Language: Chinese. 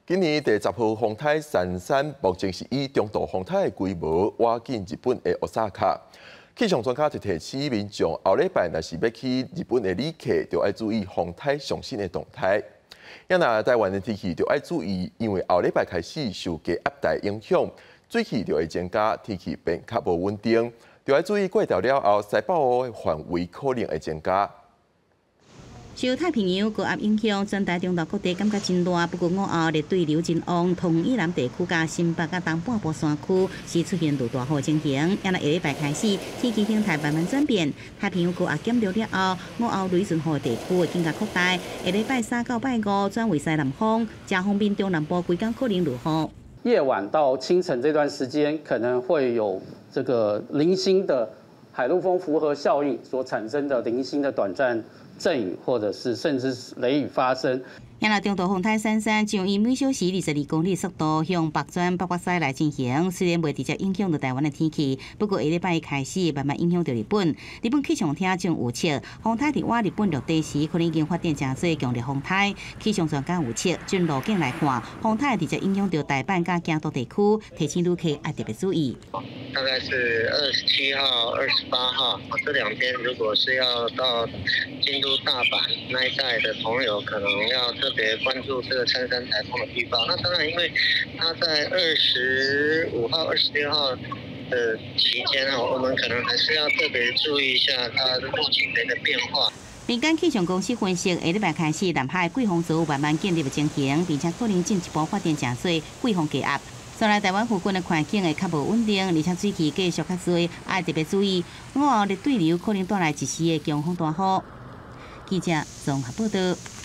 今年第10号风台珊珊，目前是以中度风台的规模挖进日本的奥萨卡。气象专家就提醒民众，后礼拜若是要去日本的旅客，就要注意风台上新的动态。也那台湾的天气就要注意，因为后礼拜开始受低压带影响，水汽就会增加，天气变较无稳定，就要注意过掉了后，西北雨的范围可能会增加。 受太平洋高压影响，全台中岛各地感觉真热。不过午后热对流真旺，同以南地区甲新北甲东半部山区是出现落大雨情形。也那下礼拜开始，天气形态慢慢转变。太平洋高压减弱了后，午后雷阵雨的地区会更加扩大。下礼拜3到拜5转为西南风，加方面中南部规天可能落雨。夜晚到清晨这段时间，可能会有这个零星的海陆风符合效应所产生的零星的短暂 阵雨，或者是甚至雷雨发生。也那中度风台珊珊将以每小时22公里速度向北转北北西来进行，虽然未直接影响到台湾的天气，不过下礼拜开始慢慢影响到日本。日本气象厅将预测，风台伫我日本落地时，可能已经发展真多强烈风台。气象专家预测，从路径来看，风台直接影响到台阪甲京都地区，提醒旅客要特别注意。大概是27号、28号这2天，如果是要到京都、大阪那一带的朋友，可能要特别关注这个珊珊台风的预报。那当然，因为它在25号、26号的期间我们可能还是要特别注意一下它的路径的变化。民间气象公司分析，下礼拜开始，南海季风周慢慢建立的情形，并且可能进一步发展真多季风低压。 将来台湾附近的环境会较无稳定，而且水汽继续较多，要特别注意。午后热对流可能带来一时的强风大雨。记者综合报道。